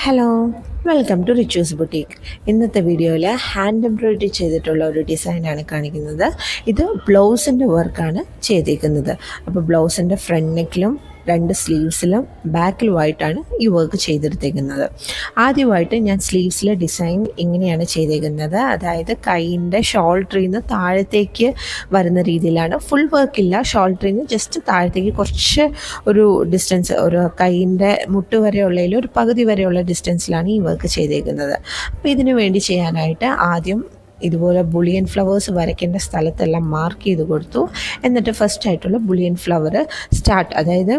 Hello, welcome to Richu's boutique. ഇന്നത്തെ വീഡിയോയിൽ hand embroidery ചെയ്തിട്ടുള്ള ഒരു ഡിസൈനാണ് കാണിക്കുന്നത്. ഇത് ബ്ലൗസിൻ്റെ വർക്കാണ് ചെയ്തേക്കുന്നത്. അപ്പോൾ ബ്ലൗസിൻ്റെ ഫ്രണ്ട് നെക്കിലും രണ്ട് സ്ലീവ്സിലും ബാക്കിലുമായിട്ടാണ് ഈ വർക്ക് ചെയ്തെടുത്തേക്കുന്നത്. ആദ്യമായിട്ട് ഞാൻ സ്ലീവ്സിലെ ഡിസൈൻ ഇങ്ങനെയാണ് ചെയ്തേക്കുന്നത്. അതായത് കൈയിൻ്റെ ഷോൾഡറിൽ നിന്ന് താഴത്തേക്ക് വരുന്ന രീതിയിലാണ്. ഫുൾ വർക്കില്ല, ഷോൾഡറിൽ നിന്ന് ജസ്റ്റ് താഴത്തേക്ക് കുറച്ച് ഒരു ഡിസ്റ്റൻസ്, ഒരു കൈയിൻ്റെ മുട്ട് വരെയുള്ളതിൽ ഒരു പകുതി വരെയുള്ള ഡിസ്റ്റൻസിലാണ് ഈ വർക്ക് ചെയ്തേക്കുന്നത്. അപ്പോൾ ഇതിനു വേണ്ടി ചെയ്യാനായിട്ട് ആദ്യം ഇതുപോലെ ബുളിയൻ ഫ്ലവേഴ്സ് വരയ്ക്കേണ്ട സ്ഥലത്തെല്ലാം മാർക്ക് ചെയ്ത് കൊടുത്തു. എന്നിട്ട് ഫസ്റ്റ് ആയിട്ടുള്ള ബുളിയൻ ഫ്ലവർ അതായത്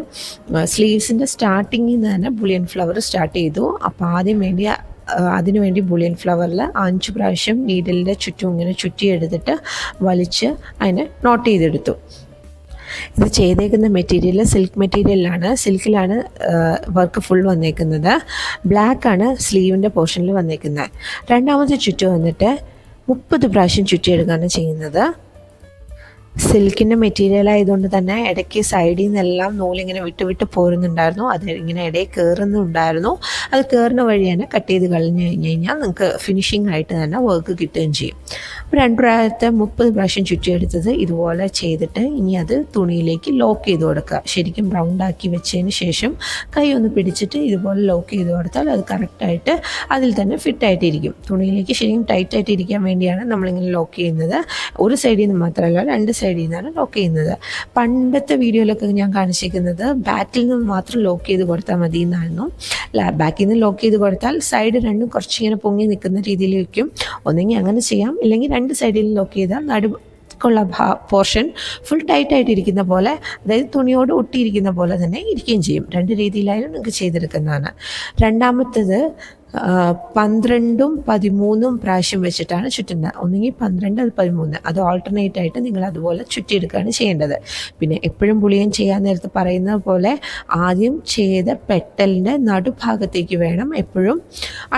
സ്ലീവ്സിൻ്റെ സ്റ്റാർട്ടിങ്ങിൽ നിന്ന് തന്നെ ബുളിയൻ ഫ്ലവർ സ്റ്റാർട്ട് ചെയ്തു. അപ്പോൾ അതിനുവേണ്ടി ബുളിയൻ ഫ്ലവറിൽ 5 പ്രാവശ്യം നീഡിലിൻ്റെ ചുറ്റും ഇങ്ങനെ ചുറ്റിയെടുത്തിട്ട് വലിച്ച് അതിനെ നോട്ട് ചെയ്തെടുത്തു. ഇത് ചെയ്തേക്കുന്ന മെറ്റീരിയൽ സിൽക്ക് മെറ്റീരിയലാണ്. സിൽക്കിലാണ് വർക്ക് ഫുൾ വന്നേക്കുന്നത്. ബ്ലാക്കാണ് സ്ലീവിൻ്റെ പോർഷനിൽ വന്നേക്കുന്നത്. രണ്ടാമത്തെ ചുറ്റ് വന്നിട്ട് 30 പ്രാവശ്യം ചുറ്റിയെടുക്കുകയാണ് ചെയ്യുന്നത്. സിൽക്കിൻ്റെ മെറ്റീരിയൽ ആയതുകൊണ്ട് തന്നെ ഇടയ്ക്ക് സൈഡിൽ നിന്നെല്ലാം നൂലിങ്ങനെ വിട്ട് പോരുന്നുണ്ടായിരുന്നു. അത് ഇങ്ങനെ ഇടയിൽ കയറുന്നുണ്ടായിരുന്നു. അത് കയറുന്ന വഴി തന്നെ കട്ട് ചെയ്ത് കളഞ്ഞു കഴിഞ്ഞാൽ നിങ്ങൾക്ക് ഫിനിഷിംഗ് ആയിട്ട് തന്നെ വർക്ക് കിട്ടുകയും ചെയ്യും. അപ്പോൾ 30 പ്രാവശ്യം ചുറ്റിയെടുത്തത് ഇതുപോലെ ചെയ്തിട്ട് ഇനി അത് തുണിയിലേക്ക് ലോക്ക് ചെയ്ത് കൊടുക്കുക. ശരിക്കും റൗണ്ടാക്കി വെച്ചതിന് ശേഷം കൈ ഒന്ന് പിടിച്ചിട്ട് ഇതുപോലെ ലോക്ക് ചെയ്ത് കൊടുത്താൽ അത് കറക്റ്റായിട്ട് അതിൽ തന്നെ ഫിറ്റായിട്ടിരിക്കും. തുണിയിലേക്ക് ശരിക്കും ടൈറ്റായിട്ട് ഇരിക്കാൻ വേണ്ടിയാണ് നമ്മളിങ്ങനെ ലോക്ക് ചെയ്യുന്നത്. ഒരു സൈഡിൽ നിന്ന് മാത്രമല്ല, 2 സൈഡിൽ നിന്നാണ് ലോക്ക് ചെയ്യുന്നത്. പണ്ടത്തെ വീഡിയോയിലൊക്കെ ഞാൻ കാണിച്ചിരിക്കുന്നത് ബാക്കിൽ നിന്ന് മാത്രം ലോക്ക് ചെയ്ത് കൊടുത്താൽ മതി എന്നായിരുന്നു. ബാക്കിൽ നിന്ന് ലോക്ക് ചെയ്ത് കൊടുത്താൽ സൈഡ് രണ്ടും കുറച്ചിങ്ങനെ പൊങ്ങി നിൽക്കുന്ന രീതിയിൽ വയ്ക്കും. ഒന്നെങ്കിൽ അങ്ങനെ ചെയ്യാം, ഇല്ലെങ്കിൽ 2 സൈഡിൽ ലോക്ക് ചെയ്താൽ നടുക്കുള്ള പോർഷൻ ഫുൾ ടൈറ്റായിട്ടിരിക്കുന്ന പോലെ, അതായത് തുണിയോട് ഒട്ടിയിരിക്കുന്ന പോലെ തന്നെ ഇരിക്കുകയും ചെയ്യും. 2 രീതിയിലായാലും നിങ്ങൾക്ക് ചെയ്തെടുക്കുന്നതാണ്. രണ്ടാമത്തേത് 12ഉം 13ഉം പ്രാവശ്യം വെച്ചിട്ടാണ് ചുറ്റുന്നത്. ഒന്നുകിൽ 12 അത് 13, അത് ഓൾട്ടർനേറ്റ് ആയിട്ട് നിങ്ങൾ അതുപോലെ ചുറ്റിയെടുക്കുകയാണ് ചെയ്യേണ്ടത്. പിന്നെ എപ്പോഴും ബുളിയൻ ചെയ്യാൻ നേരത്ത് പറയുന്നത് പോലെ ആദ്യം ചെയ്ത പെട്ടലിൻ്റെ നടുഭാഗത്തേക്ക് വേണം എപ്പോഴും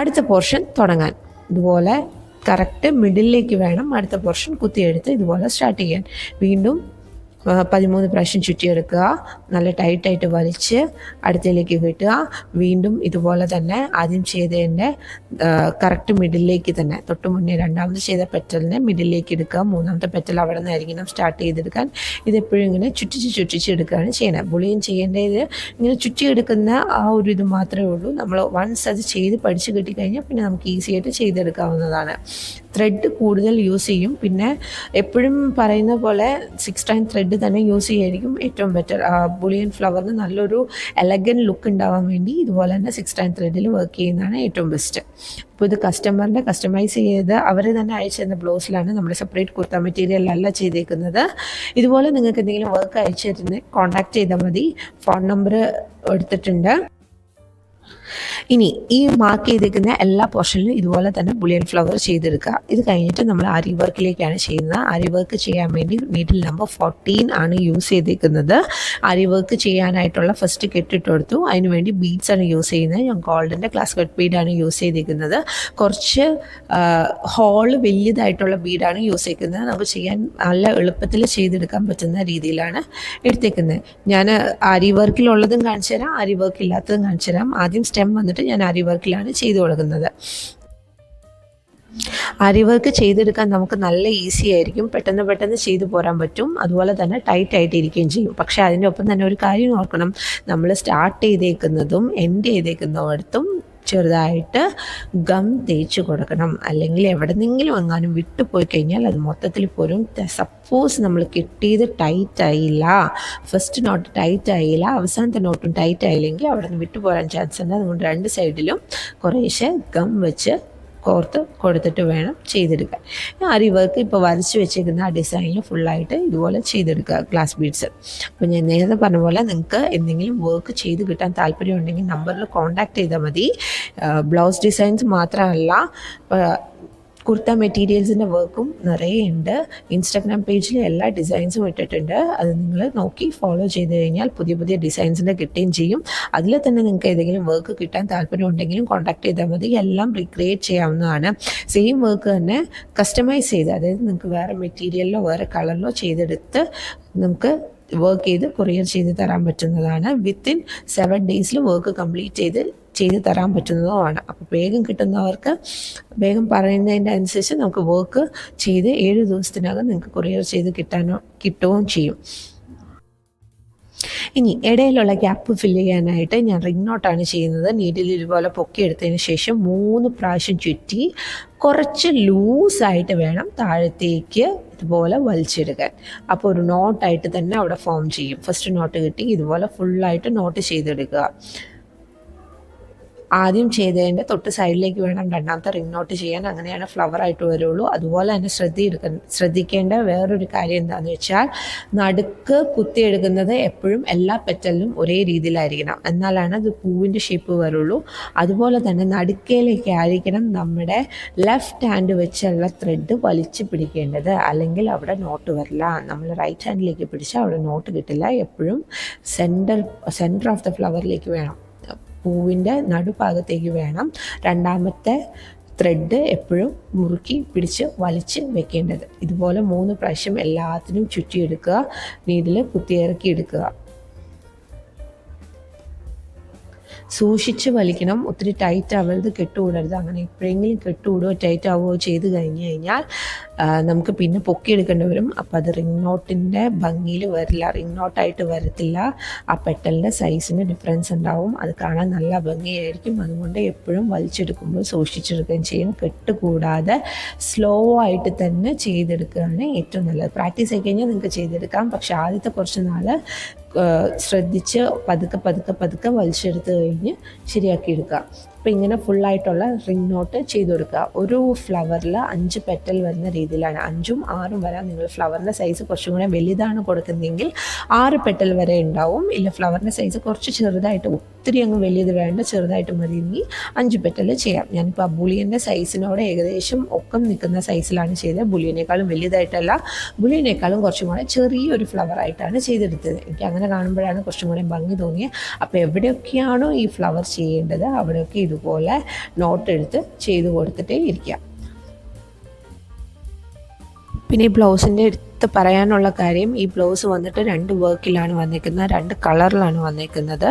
അടുത്ത പോർഷൻ തുടങ്ങാൻ. ഇതുപോലെ കറക്റ്റ് മിഡിലേക്ക് വേണം അടുത്ത പോർഷൻ കുത്തിയെടുത്ത് ഇതുപോലെ സ്റ്റാർട്ട് ചെയ്യാൻ. വീണ്ടും 13 പ്രാവശ്യം ചുറ്റിയെടുക്കുക, നല്ല ടൈറ്റായിട്ട് വലിച്ച് അടുത്തേക്ക് കിട്ടുക. വീണ്ടും ഇതുപോലെ തന്നെ ആദ്യം ചെയ്തതിൻ്റെ കറക്റ്റ് മിഡിലേക്ക് തന്നെ, തൊട്ട് മുന്നേ രണ്ടാമത് ചെയ്ത പെറ്റലിനെ മിഡിലേക്ക് എടുക്കുക. മൂന്നാമത്തെ പെറ്റൽ അവിടെ നിന്നായിരിക്കണം സ്റ്റാർട്ട് ചെയ്തെടുക്കാൻ. ഇതെപ്പോഴും ഇങ്ങനെ ചുറ്റിച്ചെടുക്കുകയാണ് ചെയ്യണത്. ബുളിയൻ ചെയ്യേണ്ടത് ഇങ്ങനെ ചുറ്റിയെടുക്കുന്ന ആ ഒരു ഇത് മാത്രമേ ഉള്ളൂ. നമ്മൾ വൺസ് അത് ചെയ്ത് പഠിച്ച് കിട്ടിക്കഴിഞ്ഞാൽ പിന്നെ നമുക്ക് ഈസി ആയിട്ട് ചെയ്തെടുക്കാവുന്നതാണ്. ത്രെഡ് കൂടുതൽ യൂസ് ചെയ്യും. പിന്നെ എപ്പോഴും പറയുന്ന പോലെ 6 ടൈം ത്രെഡ് തന്നെ യൂസ് ചെയ്യായിരിക്കും ഏറ്റവും ബെറ്റർ. ബുളിയൻ ഫ്ലവറിന് നല്ലൊരു എലഗൻറ്റ് ലുക്ക് ഉണ്ടാവാൻ വേണ്ടി ഇതുപോലെ തന്നെ 6 ടൈം ത്രെഡിൽ വർക്ക് ചെയ്യുന്നതാണ് ഏറ്റവും ബെസ്റ്റ്. അപ്പോൾ ഇത് കസ്റ്റമറിൻ്റെ കസ്റ്റമൈസ് ചെയ്ത് അവർ തന്നെ അയച്ചു തന്ന ബ്ലൗസിലാണ്, നമ്മൾ സെപ്പറേറ്റ് കുർത്ത മെറ്റീരിയലല്ല ചെയ്തേക്കുന്നത്. ഇതുപോലെ നിങ്ങൾക്ക് എന്തെങ്കിലും വർക്ക് അയച്ചു തരുന്ന കോൺടാക്ട് ചെയ്താൽ മതി. ഫോൺ നമ്പർ എടുത്തിട്ടുണ്ട്. ഇനി ഈ മാർക്ക് ചെയ്തേക്കുന്ന എല്ലാ പോർഷനിലും ഇതുപോലെ തന്നെ ബുളിയൻ ഫ്ലവർ ചെയ്തെടുക്കുക. ഇത് കഴിഞ്ഞിട്ട് നമ്മൾ ആരി വർക്കിലേക്കാണ് ചെയ്യുന്നത്. ആരി വർക്ക് ചെയ്യാൻ വേണ്ടി നീഡിൽ നമ്പർ 14 ആണ് യൂസ് ചെയ്തേക്കുന്നത്. ആരി വർക്ക് ചെയ്യാനായിട്ടുള്ള ഫസ്റ്റ് കെട്ടിട്ട് കൊടുത്തു. അതിനുവേണ്ടി ബീഡ്സാണ് യൂസ് ചെയ്യുന്നത്. ഞാൻ ഗോൾഡിൻ്റെ ഗ്ലാസ് കട്ട് ബീഡാണ് യൂസ് ചെയ്തേക്കുന്നത്. കുറച്ച് ഹോള് വലിയതായിട്ടുള്ള ബീഡാണ് യൂസ് ചെയ്തിരിക്കുന്നത്. നമുക്ക് ചെയ്യാൻ നല്ല എളുപ്പത്തിൽ ചെയ്തെടുക്കാൻ പറ്റുന്ന രീതിയിലാണ് എടുത്തേക്കുന്നത്. ഞാൻ ആരി വർക്കിലുള്ളതും കാണിച്ചു തരാം, ആരി വർക്ക് ഇല്ലാത്തതും കാണിച്ചു തരാം. ആദ്യം സ്റ്റെം വന്നിട്ട് ഞാൻ ആരി വർക്കിലാണ് ചെയ്തു കൊടുക്കുന്നത്. ആരി വർക്ക് ചെയ്തെടുക്കാൻ നമുക്ക് നല്ല ഈസി ആയിരിക്കും, പെട്ടെന്ന് ചെയ്തു പോരാൻ പറ്റും. അതുപോലെ തന്നെ ടൈറ്റ് ആയിട്ട് ഇരിക്കുകയും ചെയ്യും. പക്ഷേ അതിൻ്റെ ഒപ്പം തന്നെ ഒരു കാര്യം ഓർക്കണം, നമ്മൾ സ്റ്റാർട്ട് ചെയ്തേക്കുന്നതും എൻഡ് ചെയ്തേക്കുന്നിടത്തും ചെറുതായിട്ട് ഗം തേച്ച് കൊടുക്കണം. അല്ലെങ്കിൽ എവിടെന്നെങ്കിലും എങ്ങാനും വിട്ടുപോയി കഴിഞ്ഞാൽ അത് മൊത്തത്തിൽ പോരും. സപ്പോസ് നമ്മൾ കിട്ടിയത് ടൈറ്റ് ആയില്ല, ഫസ്റ്റ് നോട്ട് ടൈറ്റ് ആയില്ല, അവസാനത്തെ നോട്ടും ടൈറ്റ് ആയില്ലെങ്കിൽ അവിടെ നിന്ന് വിട്ടുപോരാൻ ചാൻസ് ഉണ്ട്. അതുകൊണ്ട് 2 സൈഡിലും കുറേശ്ശെ ഗം വെച്ച് കോർത്ത് കൊടുത്തിട്ട് വേണം ചെയ്തെടുക്കാൻ. ആരി വർക്ക് ഇപ്പോൾ വരച്ച് വെച്ചേക്കുന്ന ആ ഡിസൈനിൽ ഫുള്ളായിട്ട് ഇതുപോലെ ചെയ്തെടുക്കുക ഗ്ലാസ് ബീഡ്സ്. അപ്പോൾ ഞാൻ നേരത്തെ പറഞ്ഞ പോലെ നിങ്ങൾക്ക് എന്തെങ്കിലും വർക്ക് ചെയ്ത് കിട്ടാൻ താല്പര്യമുണ്ടെങ്കിൽ നമ്പറിൽ കോൺടാക്ട് ചെയ്താൽ മതി. ബ്ലൗസ് ഡിസൈൻസ് മാത്രമല്ല, കുർത്ത മെറ്റീരിയൽസിൻ്റെ വർക്കും നിറയെ ഉണ്ട്. ഇൻസ്റ്റാഗ്രാം പേജിൽ എല്ലാ ഡിസൈൻസും ഇട്ടിട്ടുണ്ട്. അത് നിങ്ങൾ നോക്കി ഫോളോ ചെയ്ത് കഴിഞ്ഞാൽ പുതിയ ഡിസൈൻസിൻ്റെ കിട്ടുകയും ചെയ്യും. അതിൽ തന്നെ നിങ്ങൾക്ക് ഏതെങ്കിലും വർക്ക് കിട്ടാൻ താല്പര്യമുണ്ടെങ്കിലും കോൺടാക്ട് ചെയ്താൽ മതി. എല്ലാം റീക്രിയേറ്റ് ചെയ്യാവുന്നതാണ്. സെയിം വർക്ക് തന്നെ കസ്റ്റമൈസ് ചെയ്ത്, അതായത് നിങ്ങൾക്ക് വേറെ മെറ്റീരിയലിലോ വേറെ കളറിലോ ചെയ്തെടുത്ത് നമുക്ക് വർക്ക് ചെയ്ത് കൊറിയർ ചെയ്ത് തരാൻ പറ്റുന്നതാണ്. വിത്തിൻ 7 ഡേയ്സിൽ വർക്ക് കംപ്ലീറ്റ് ചെയ്ത് ചെയ്ത് തരാൻ പറ്റുന്നതുമാണ്. അപ്പോൾ വേഗം കിട്ടുന്നവർക്ക് വേഗം പറയുന്നതിൻ്റെ അനുസരിച്ച് നമുക്ക് വർക്ക് ചെയ്ത് 7 ദിവസത്തിനകം നിങ്ങൾക്ക് കൊറിയർ ചെയ്ത് കിട്ടുകയും ചെയ്യും. ഇനി ഇടയിലുള്ള ഗ്യാപ്പ് ഫില്ല് ചെയ്യാനായിട്ട് ഞാൻ റിംഗ് നോട്ടാണ് ചെയ്യുന്നത്. നീഡിൽ ഇതുപോലെ പൊക്കിയെടുത്തതിന് ശേഷം 3 പ്രാവശ്യം ചുറ്റി കുറച്ച് ലൂസായിട്ട് വേണം താഴത്തേക്ക് ഇതുപോലെ വലിച്ചെടുക്കാൻ. അപ്പോൾ ഒരു നോട്ടായിട്ട് തന്നെ അവിടെ ഫോം ചെയ്യും. ഫസ്റ്റ് നോട്ട് കിട്ടി ഇതുപോലെ ഫുള്ളായിട്ട് നോട്ട് ചെയ്തെടുക്കുക. ആദ്യം ചെയ്തതിൻ്റെ തൊട്ട് സൈഡിലേക്ക് വേണം രണ്ടാമത്തെ റിംഗ് നോട്ട് ചെയ്യാൻ. അങ്ങനെയാണ് ഫ്ലവർ ആയിട്ട് വരുള്ളൂ. അതുപോലെ തന്നെ ശ്രദ്ധിക്കേണ്ട വേറൊരു കാര്യം എന്താണെന്ന് വെച്ചാൽ നടുക്ക് കുത്തിയെടുക്കുന്നത് എപ്പോഴും എല്ലാ പെറ്റലിലും ഒരേ രീതിയിലായിരിക്കണം, എന്നാലാണ് അത് പൂവിൻ്റെ ഷേപ്പ് വരുള്ളൂ. അതുപോലെ തന്നെ നടുക്കയിലേക്ക് ആയിരിക്കണം നമ്മുടെ ലെഫ്റ്റ് ഹാൻഡ് വെച്ചുള്ള ത്രെഡ് വലിച്ച് പിടിക്കേണ്ടത്, അല്ലെങ്കിൽ അവിടെ നോട്ട് വരില്ല. നമ്മൾ റൈറ്റ് ഹാൻഡിലേക്ക് പിടിച്ചാൽ അവിടെ നോട്ട് കിട്ടില്ല. എപ്പോഴും സെൻറ്റർ ഓഫ് ദ ഫ്ലവറിലേക്ക് വേണം, പൂവിൻ്റെ നടുഭാഗത്തേക്ക് വേണം രണ്ടാമത്തെ ത്രെഡ് എപ്പോഴും മുറുക്കി പിടിച്ച് വലിച്ച് വെക്കേണ്ടത്. ഇതുപോലെ 3 പ്രാവശ്യം എല്ലാത്തിനും ചുറ്റിയെടുക്കുക, നീഡിൽ കുത്തിയിറക്കി എടുക്കുക. സൂക്ഷിച്ച് വലിക്കണം, ഒത്തിരി ടൈറ്റ് ആവരുത്, കെട്ടുകൂടരുത്. അങ്ങനെ എപ്പോഴെങ്കിലും കെട്ടുകൂടുകയോ ടൈറ്റ് ആവുകയോ ചെയ്ത് കഴിഞ്ഞാൽ നമുക്ക് പിന്നെ പൊക്കിയെടുക്കേണ്ടി വരും. അപ്പോൾ അത് റിംഗ് നോട്ടിൻ്റെ ഭംഗിയിൽ വരില്ല, റിംഗ് നോട്ടായിട്ട് വരത്തില്ല. ആ പെട്ടലിൻ്റെ സൈസിന് ഡിഫറൻസ് ഉണ്ടാവും, അത് കാണാൻ നല്ല ഭംഗിയായിരിക്കും. അതുകൊണ്ട് എപ്പോഴും വലിച്ചെടുക്കുമ്പോൾ സൂക്ഷിച്ചെടുക്കുകയും ചെയ്യും. കെട്ടുകൂടാതെ സ്ലോ ആയിട്ട് തന്നെ ചെയ്തെടുക്കുകയാണ് ഏറ്റവും നല്ലത്. പ്രാക്ടീസ് ആയി കഴിഞ്ഞാൽ നിങ്ങൾക്ക് ചെയ്തെടുക്കാം, പക്ഷേ ആദ്യത്തെ കുറച്ച് നാൾ ശ്രദ്ധിച്ച് പതുക്കെ വലിച്ചെടുത്ത് കഴിഞ്ഞ് ശരിയാക്കിയെടുക്കുക. അപ്പോൾ ഇങ്ങനെ ഫുള്ളായിട്ടുള്ള റിംഗ് നോട്ട് ചെയ്ത് കൊടുക്കുക. ഒരു ഫ്ലവറിൽ 5 പെറ്റൽ വരുന്ന രീതിയിലാണ്, 5ഉം 6ഉം വരാം. നിങ്ങൾ ഫ്ലവറിൻ്റെ സൈസ് കുറച്ചും കൂടെ വലുതാണ് കൊടുക്കുന്നതെങ്കിൽ 6 പെറ്റൽ വരെ ഉണ്ടാവും. ഇല്ല ഫ്ലവറിൻ്റെ സൈസ് കുറച്ച് ചെറുതായിട്ട്, ഒത്തിരി അങ്ങ് വലിയത് വേണ്ട, ചെറുതായിട്ട് മതിയെങ്കിൽ 5 പെറ്റൽ ചെയ്യാം. ഞാനിപ്പോൾ ബുളിയൻ്റെ സൈസിനോട് ഏകദേശം ഒക്കം നിൽക്കുന്ന സൈസിലാണ് ചെയ്തത്. ബുളിയനേക്കാളും വലിയതായിട്ടല്ല, ബുളിയനേക്കാളും കുറച്ചും കൂടെ ചെറിയൊരു ഫ്ലവറായിട്ടാണ് ചെയ്തെടുത്തത്. എനിക്ക് അങ്ങനെ കാണുമ്പോഴാണ് കുറച്ചും കൂടെ ഭംഗി തോന്നിയത്. അപ്പോൾ എവിടെയൊക്കെയാണോ ഈ ഫ്ലവർ ചെയ്യേണ്ടത് അവിടെയൊക്കെ ഇതുപോലെ നോട്ട് എടുത്ത് ചെയ്ത് കൊടുത്തിട്ടേ ഇരിക്കുക. പിന്നെ ഈ ബ്ലൗസിൻ്റെ എടുത്ത് പറയാനുള്ള കാര്യം, ഈ ബ്ലൗസ് വന്നിട്ട് 2 വർക്കിലാണ് വന്നിരിക്കുന്നത്, 2 കളറിലാണ് വന്നിരിക്കുന്നത്.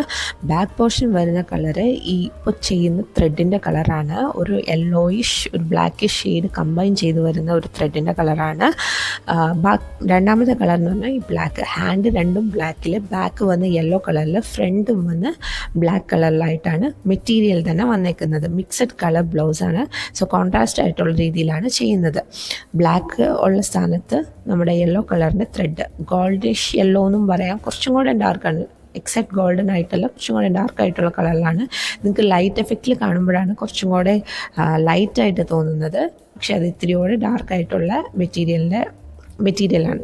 ബാക്ക് പോർഷൻ വരുന്ന കളറ് ഈ ഇപ്പോൾ ചെയ്യുന്ന ത്രെഡിൻ്റെ കളറാണ്. ഒരു യെല്ലോയിഷ് ഒരു ബ്ലാക്കിഷ് ഷെയ്ഡ് കമ്പൈൻ ചെയ്ത് വരുന്ന ഒരു ത്രെഡിൻ്റെ കളറാണ്. രണ്ടാമത്തെ കളർ എന്ന് പറഞ്ഞാൽ ഈ ബ്ലാക്ക്, ഹാൻഡ് രണ്ടും ബ്ലാക്കിൽ, ബാക്ക് വന്ന് യെല്ലോ കളറിൽ, ഫ്രണ്ടും വന്ന് ബ്ലാക്ക് കളറിലായിട്ടാണ് മെറ്റീരിയൽ തന്നെ വന്നേക്കുന്നത്. മിക്സഡ് കളർ ബ്ലൗസാണ്. സോ കോൺട്രാസ്റ്റ് ആയിട്ടുള്ള രീതിയിലാണ് ചെയ്യുന്നത്. ബ്ലാക്ക് ഉള്ള സ്ഥാനത്ത് നമ്മുടെ യെല്ലോ കളറിൻ്റെ ത്രെഡ്, ഗോൾഡിഷ് യെല്ലോ എന്നും പറയാം, കുറച്ചും കൂടെ ഡാർക്കാണ്, എക്സാക്ട് ഗോൾഡൻ ആയിട്ടല്ല, കുറച്ചും കൂടെ ഡാർക്കായിട്ടുള്ള കളറിലാണ്. നിങ്ങൾക്ക് ലൈറ്റ് എഫക്റ്റിൽ കാണുമ്പോഴാണ് കുറച്ചും കൂടെ ലൈറ്റായിട്ട് തോന്നുന്നത്, പക്ഷെ അത് ഇത്തിരിയോടെ ഡാർക്കായിട്ടുള്ള മെറ്റീരിയലാണ്.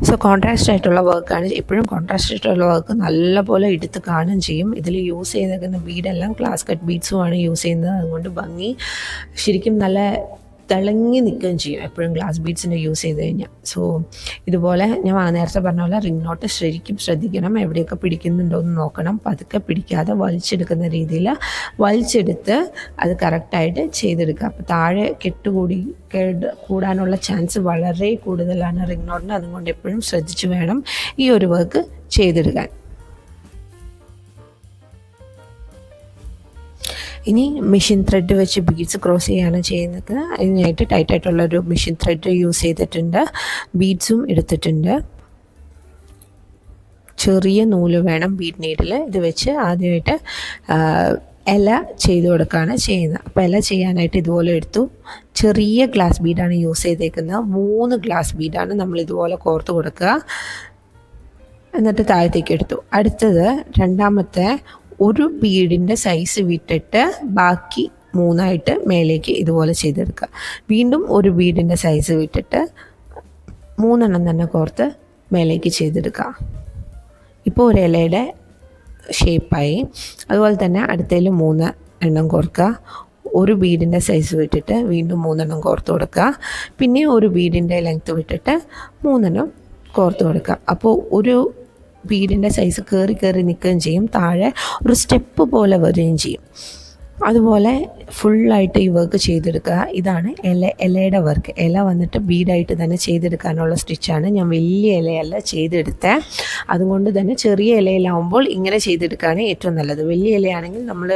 സോ കോൺട്രാസ്റ്റ് ആയിട്ടുള്ള വർക്കാണ്. എപ്പോഴും കോൺട്രാസ്റ്റ് ആയിട്ടുള്ള വർക്ക് നല്ലപോലെ എടുത്ത് കാണുകയും ചെയ്യും. ഇതിൽ യൂസ് ചെയ്തേക്കുന്ന ബീഡെല്ലാം ക്ലാസ് കട്ട് ബീഡ്സുമാണ് യൂസ് ചെയ്യുന്നത്. അതുകൊണ്ട് ഭംഗി ശരിക്കും നല്ല തിളങ്ങി നിൽക്കുകയും ചെയ്യും എപ്പോഴും ഗ്ലാസ് ബീഡ്സിൻ്റെ യൂസ് ചെയ്ത് കഴിഞ്ഞാൽ. സോ ഇതുപോലെ ഞാൻ നേരത്തെ പറഞ്ഞ പോലെ റിംഗ് നോട്ട് ശരിക്കും ശ്രദ്ധിക്കണം, എവിടെയൊക്കെ പിടിക്കുന്നുണ്ടോ എന്ന് നോക്കണം. പതുക്കെ പിടിക്കാതെ വലിച്ചെടുക്കുന്ന രീതിയിൽ വലിച്ചെടുത്ത് അത് കറക്റ്റായിട്ട് ചെയ്തെടുക്കുക. അപ്പോൾ താഴെ കൂടാനുള്ള ചാൻസ് വളരെ കൂടുതലാണ് റിംഗ് നോട്ടിന്. അതുകൊണ്ട് എപ്പോഴും ശ്രദ്ധിച്ച് വേണം ഈ ഒരു വർക്ക് ചെയ്തെടുക്കാൻ. ഇനി മെഷീൻ ത്രെഡ് വെച്ച് ബീഡ്സ് ക്രോസ് ചെയ്യാണ് ചെയ്യുന്നത്. അതിനായിട്ട് ടൈറ്റായിട്ടുള്ളൊരു മെഷീൻ ത്രെഡ് യൂസ് ചെയ്തിട്ടുണ്ട്, ബീഡ്സും എടുത്തിട്ടുണ്ട്. ചെറിയ നൂല് വേണം ബീഡ് നീഡിൽ. ഇത് വെച്ച് ആദ്യമായിട്ട് ഇല ചെയ്ത് കൊടുക്കുകയാണ് ചെയ്യുന്നത്. അപ്പോൾ ഇല ചെയ്യാനായിട്ട് ഇതുപോലെ എടുത്തു. ചെറിയ ഗ്ലാസ് ബീഡാണ് യൂസ് ചെയ്തേക്കുന്നത്. 3 ഗ്ലാസ് ബീഡാണ് നമ്മൾ ഇതുപോലെ കോർത്ത് കൊടുക്കുക. എന്നിട്ട് താഴത്തേക്ക് എടുത്തു. അടുത്തത് രണ്ടാമത്തെ ഒരു ബീഡിൻ്റെ സൈസ് വിട്ടിട്ട് ബാക്കി 3ആയിട്ട് മേലേക്ക് ഇതുപോലെ ചെയ്തെടുക്കുക. വീണ്ടും ഒരു ബീഡിൻ്റെ സൈസ് വിട്ടിട്ട് 3 തന്നെ കോർത്ത് മേലേക്ക് ചെയ്തെടുക്കുക. ഇപ്പോൾ ഒരു ഇലയുടെ ഷേപ്പായി. അതുപോലെ തന്നെ അടുത്തതിൽ 3 കോർക്കുക. ഒരു ബീഡിൻ്റെ സൈസ് വിട്ടിട്ട് വീണ്ടും 3 കോർത്ത് കൊടുക്കുക. പിന്നെ ഒരു ബീഡിൻ്റെ ലെങ്ത്ത് വിട്ടിട്ട് 3 കോർത്ത് കൊടുക്കുക. അപ്പോൾ ഒരു ബീഡിൻ്റെ സൈസ് കയറി നിൽക്കുകയും ചെയ്യും, താഴെ ഒരു സ്റ്റെപ്പ് പോലെ വരികയും ചെയ്യും. അതുപോലെ ഫുള്ളായിട്ട് ഈ വർക്ക് ചെയ്തെടുക്കുക. ഇതാണ് ഇലയുടെ വർക്ക്. ഇല വന്നിട്ട് ബീഡായിട്ട് തന്നെ ചെയ്തെടുക്കാനുള്ള സ്റ്റിച്ചാണ്. ഞാൻ വലിയ ഇലയല്ല ചെയ്തെടുത്തത്, അതുകൊണ്ട് തന്നെ ചെറിയ ഇലയിലാവുമ്പോൾ ഇങ്ങനെ ചെയ്തെടുക്കുകയാണ് ഏറ്റവും നല്ലത്. വലിയ ഇലയാണെങ്കിൽ നമ്മൾ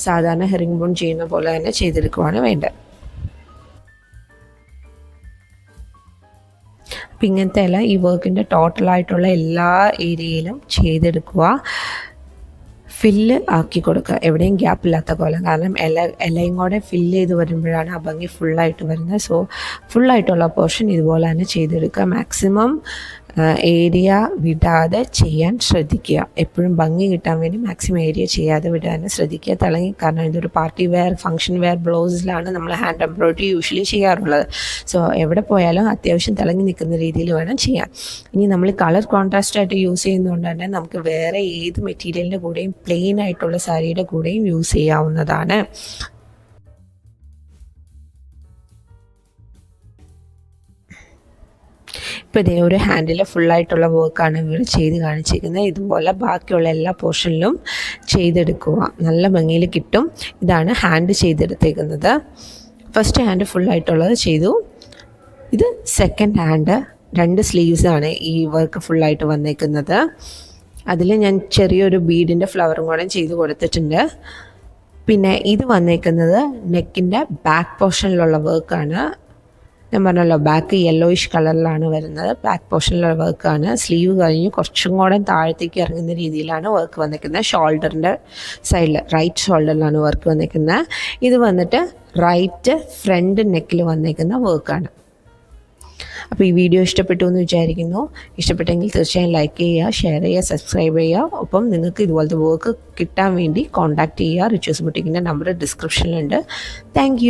സാധാരണ ഹെറിംഗ് ബോൺ ചെയ്യുന്ന പോലെ തന്നെ ചെയ്തെടുക്കുകയാണ് വേണ്ടത്. അപ്പം ഇങ്ങനത്തെ ഇല ഈ വർക്കിൻ്റെ ടോട്ടലായിട്ടുള്ള എല്ലാ ഏരിയയിലും ചെയ്തെടുക്കുക. ഫില്ല് ആക്കി കൊടുക്കുക, എവിടെയും ഗ്യാപ്പില്ലാത്ത പോലെ. കാരണം ഇലയും കൂടെ ഫില്ല് ചെയ്ത് വരുമ്പോഴാണ് ആ ഭംഗി ഫുള്ളായിട്ട് വരുന്നത്. സോ ഫുള്ളായിട്ടുള്ള പോർഷൻ ഇതുപോലെ തന്നെ ചെയ്തെടുക്കുക. മാക്സിമം ഏരിയ വിടാതെ ചെയ്യാൻ ശ്രദ്ധിക്കുക. എപ്പോഴും ഭംഗി കിട്ടാൻ വേണ്ടി മാക്സിമം ഏരിയ ചെയ്യാതെ വിടാൻ ശ്രദ്ധിക്കുക. തിളങ്ങി, കാരണം ഇതൊരു പാർട്ടി വെയർ ഫംഗ്ഷൻ വെയർ ബ്ലൗസിലാണ് നമ്മൾ ഹാൻഡ് എംബ്രോയിഡറി യൂഷ്വലി ചെയ്യാറുള്ളത്. സോ എവിടെ പോയാലും അത്യാവശ്യം തിളങ്ങി നിൽക്കുന്ന രീതിയിൽ വേണം ചെയ്യാൻ. ഇനി നമ്മൾ കളർ കോൺട്രാസ്റ്റായിട്ട് യൂസ് ചെയ്യുന്നതുകൊണ്ട് തന്നെ നമുക്ക് വേറെ ഏത് മെറ്റീരിയലിൻ്റെ കൂടെയും പ്ലെയിൻ ആയിട്ടുള്ള സാരിയുടെ കൂടെയും യൂസ് ചെയ്യാവുന്നതാണ്. ഇപ്പോൾ ഇതേ ഒരു ഹാൻഡിൽ ഫുള്ളായിട്ടുള്ള വർക്കാണ് ഇവിടെ ചെയ്ത് കാണിച്ചിരിക്കുന്നത്. ഇതുപോലെ ബാക്കിയുള്ള എല്ലാ പോർഷനിലും ചെയ്തെടുക്കുക, നല്ല ഭംഗിയിൽ കിട്ടും. ഇതാണ് ഹാൻഡ് ചെയ്തെടുത്തേക്കുന്നത്. ഫസ്റ്റ് ഹാൻഡ് ഫുള്ളായിട്ടുള്ളത് ചെയ്തു. ഇത് സെക്കൻഡ് ഹാൻഡ്, 2 സ്ലീവ്സാണ് ഈ വർക്ക് ഫുള്ളായിട്ട് വന്നേക്കുന്നത്. അതിൽ ഞാൻ ചെറിയൊരു ബീഡിൻ്റെ ഫ്ലവറും കൂടെ ചെയ്ത് കൊടുത്തിട്ടുണ്ട്. പിന്നെ ഇത് വന്നേക്കുന്നത് നെക്കിൻ്റെ ബാക്ക് പോർഷനിലുള്ള വർക്കാണ്. ഞാൻ പറഞ്ഞല്ലോ, ബാക്ക് യെല്ലോയിഷ് കളറിലാണ് വരുന്നത്. ബാക്ക് പോർഷനിലുള്ള വർക്കാണ്. സ്ലീവ് കഴിഞ്ഞ് കുറച്ചും കൂടെ താഴത്തേക്ക് ഇറങ്ങുന്ന രീതിയിലാണ് വർക്ക് വന്നിരിക്കുന്നത്. ഷോൾഡറിൻ്റെ സൈഡിൽ, റൈറ്റ് ഷോൾഡറിലാണ് വർക്ക് വന്നിരിക്കുന്നത്. ഇത് വന്നിട്ട് റൈറ്റ് ഫ്രണ്ട് നെക്കിൽ വന്നിരിക്കുന്ന വർക്കാണ്. അപ്പോൾ ഈ വീഡിയോ ഇഷ്ടപ്പെട്ടു എന്ന് വിചാരിക്കുന്നു. ഇഷ്ടപ്പെട്ടെങ്കിൽ തീർച്ചയായും ലൈക്ക് ചെയ്യുക, ഷെയർ ചെയ്യുക, സബ്സ്ക്രൈബ് ചെയ്യുക. ഒപ്പം നിങ്ങൾക്ക് ഇതുപോലത്തെ വർക്ക് കിട്ടാൻ വേണ്ടി കോൺടാക്റ്റ് ചെയ്യുക. റിച്ചൂസ് ബുട്ടീക്കിൻ്റെ നമ്പർ ഡിസ്ക്രിപ്ഷനിലുണ്ട്. താങ്ക്